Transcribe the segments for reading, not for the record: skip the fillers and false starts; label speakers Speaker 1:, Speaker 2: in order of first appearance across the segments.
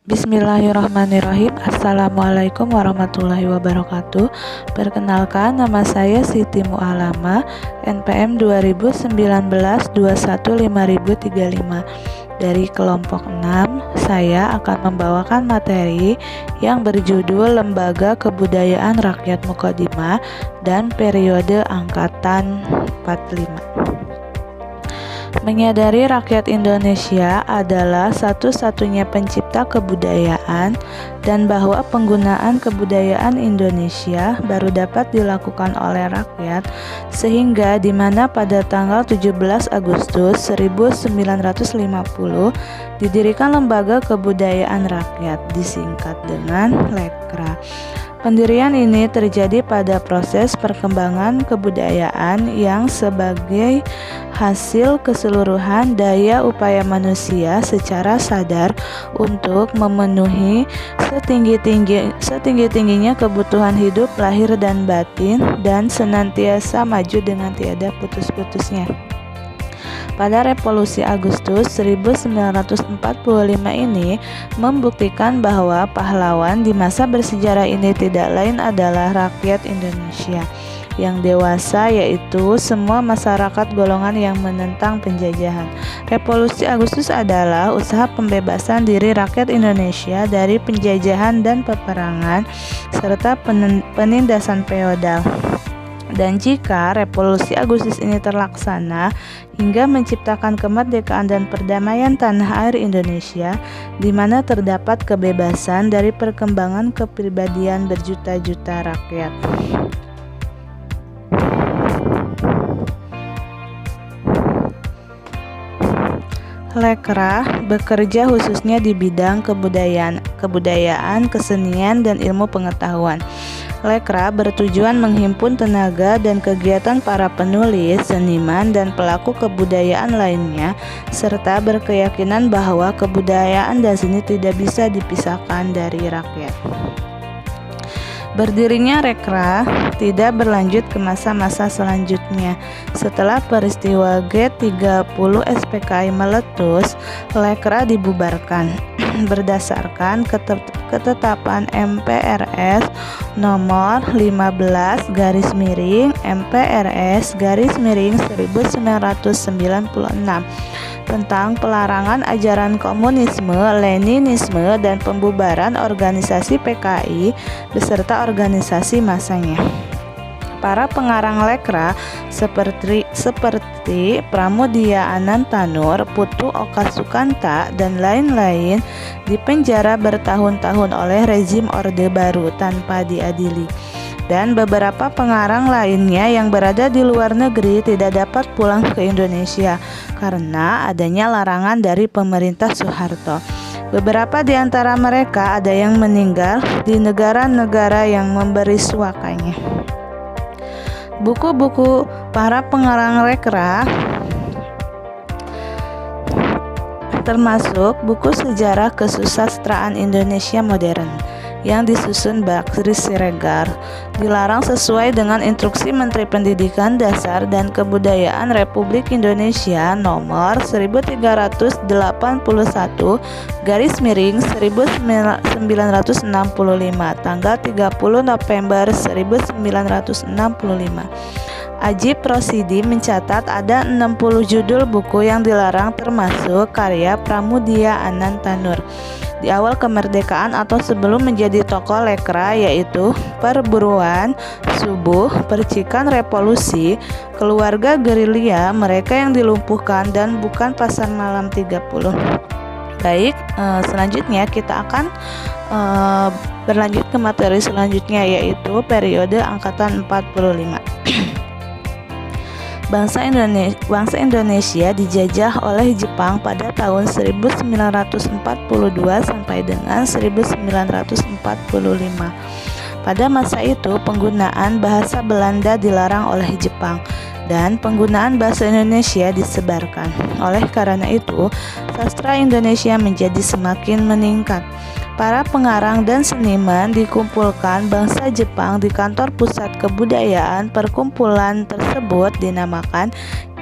Speaker 1: Bismillahirrahmanirrahim. Assalamualaikum warahmatullahi wabarakatuh. Perkenalkan, nama saya Siti Mu'alama, NPM 2019-215035. Dari kelompok 6, saya akan membawakan materi yang berjudul Lembaga Kebudayaan Rakyat Mukodimah dan Periode Angkatan 45. Menyadari rakyat Indonesia adalah satu-satunya pencipta kebudayaan dan bahwa penggunaan kebudayaan Indonesia baru dapat dilakukan oleh rakyat, sehingga di mana pada tanggal 17 Agustus 1950 didirikan Lembaga Kebudayaan Rakyat, disingkat dengan Lekra. Pendirian ini terjadi pada proses perkembangan kebudayaan yang sebagai hasil keseluruhan daya upaya manusia secara sadar untuk memenuhi setinggi-tingginya kebutuhan hidup lahir dan batin dan senantiasa maju dengan tiada putus-putusnya. Pada Revolusi Agustus 1945 ini membuktikan bahwa pahlawan di masa bersejarah ini tidak lain adalah rakyat Indonesia yang dewasa, yaitu semua masyarakat golongan yang menentang penjajahan. Revolusi Agustus adalah usaha pembebasan diri rakyat Indonesia dari penjajahan dan peperangan serta penindasan feodal. Dan jika Revolusi Agustus ini terlaksana hingga menciptakan kemerdekaan dan perdamaian tanah air Indonesia, di mana terdapat kebebasan dari perkembangan kepribadian berjuta-juta rakyat. Lekra bekerja khususnya di bidang kebudayaan, kesenian, dan ilmu pengetahuan. Lekra bertujuan menghimpun tenaga dan kegiatan para penulis, seniman, dan pelaku kebudayaan lainnya, serta berkeyakinan bahwa kebudayaan dan seni tidak bisa dipisahkan dari rakyat. Berdirinya Lekra tidak berlanjut ke masa-masa selanjutnya. Setelah peristiwa G30 SPKI meletus, Lekra dibubarkan berdasarkan ketetapan MPRS nomor 15/MPRS/1996 tentang pelarangan ajaran komunisme, leninisme, dan pembubaran organisasi PKI beserta organisasi masanya. Para pengarang Lekra seperti Pramudia Anantanur, Putu Oka Sukanta, dan lain-lain dipenjara bertahun-tahun oleh rezim Orde Baru tanpa diadili. Dan beberapa pengarang lainnya yang berada di luar negeri tidak dapat pulang ke Indonesia karena adanya larangan dari pemerintah Soeharto. Beberapa di antara mereka ada yang meninggal di negara-negara yang memberi suakanya. Buku-buku para pengarang Lekra termasuk buku sejarah kesusastraan Indonesia modern yang disusun Bakri Siregar, dilarang sesuai dengan instruksi Menteri Pendidikan Dasar dan Kebudayaan Republik Indonesia nomor 1341/1965 tanggal 30 November 1965. Ajib Rosidi mencatat ada 60 judul buku yang dilarang termasuk karya Pramudia Anantanur di awal kemerdekaan atau sebelum menjadi tokoh Lekra, yaitu Perburuan Subuh, Percikan Revolusi, Keluarga Gerilya, Mereka yang Dilumpuhkan, dan Bukan Pasar Malam 30. Baik, selanjutnya kita akan berlanjut ke materi selanjutnya, yaitu periode angkatan 45. Bangsa Indonesia dijajah oleh Jepang pada tahun 1942 sampai dengan 1945. Pada masa itu, penggunaan bahasa Belanda dilarang oleh Jepang dan penggunaan bahasa Indonesia disebarkan. Oleh karena itu, sastra Indonesia menjadi semakin meningkat. Para pengarang dan seniman dikumpulkan bangsa Jepang di kantor pusat kebudayaan. Perkumpulan tersebut dinamakan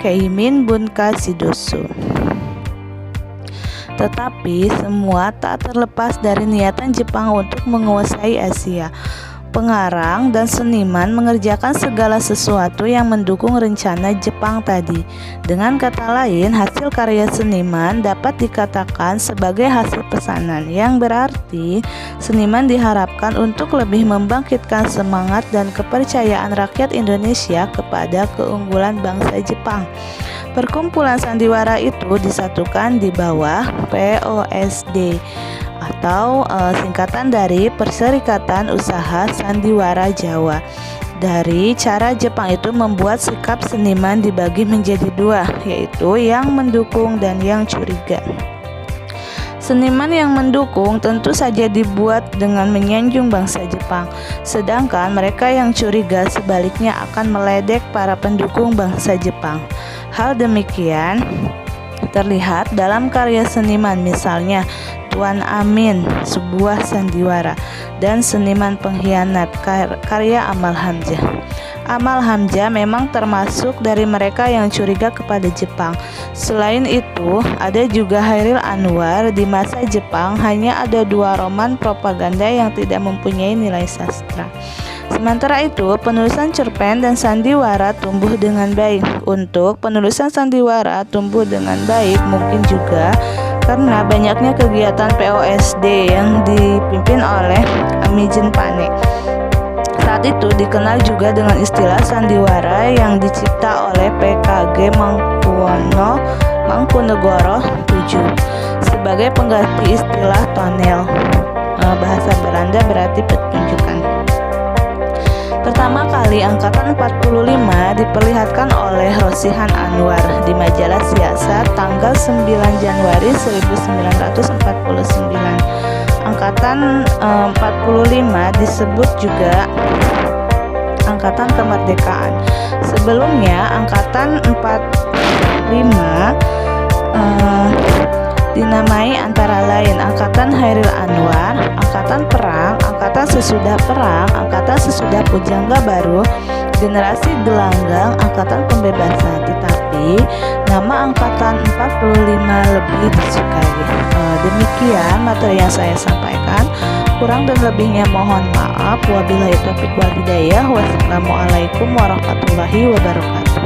Speaker 1: Keimin Bunka Shidosu. Tetapi semua tak terlepas dari niatan Jepang untuk menguasai Asia. Pengarang dan seniman mengerjakan segala sesuatu yang mendukung rencana Jepang tadi. Dengan kata lain, hasil karya seniman dapat dikatakan sebagai hasil pesanan, yang berarti seniman diharapkan untuk lebih membangkitkan semangat dan kepercayaan rakyat Indonesia kepada keunggulan bangsa Jepang. Perkumpulan sandiwara itu disatukan di bawah POSD atau singkatan dari Perserikatan Usaha Sandiwara Jawa. Dari cara Jepang itu membuat sikap seniman dibagi menjadi dua, yaitu yang mendukung dan yang curiga. Seniman yang mendukung tentu saja dibuat dengan menyanjung bangsa Jepang, sedangkan mereka yang curiga sebaliknya akan meledek para pendukung bangsa Jepang. Hal demikian terlihat dalam karya seniman, misalnya Tuan Amin, sebuah sandiwara, dan Seniman Pengkhianat, karya Amal Hamzah. Amal Hamzah memang termasuk dari mereka yang curiga kepada Jepang. Selain itu, ada juga Hairil Anwar. Di masa Jepang hanya ada 2 roman propaganda yang tidak mempunyai nilai sastra. Sementara itu, penulisan cerpen dan sandiwara tumbuh dengan baik. Untuk penulisan sandiwara tumbuh dengan baik mungkin juga karena banyaknya kegiatan POSD yang dipimpin oleh Amijen Pane. Saat itu dikenal juga dengan istilah sandiwara yang dicipta oleh PKG Mangkunegoro VII sebagai pengganti istilah tonel. Bahasa Belanda berarti pertunjukan. Pertama kali angkatan 45 diperlihatkan oleh Rosihan Anwar di majalah Siasat tanggal 9 Januari 1949. Angkatan 45 disebut juga Angkatan Kemerdekaan. Sebelumnya Angkatan 45 dinamai antara lain Angkatan Hairil Anwar, Angkatan Perang, Angkatan Sesudah Perang, Angkatan Sesudah Pujangga Baru, Generasi Gelanggang, Angkatan Pembebasan. Tetapi nama Angkatan 45 lebih disukai. Demikian materi yang saya sampaikan. Kurang dan lebihnya mohon maaf. Wabillahi taufiq wal hidayah. Wassalamualaikum warahmatullahi wabarakatuh.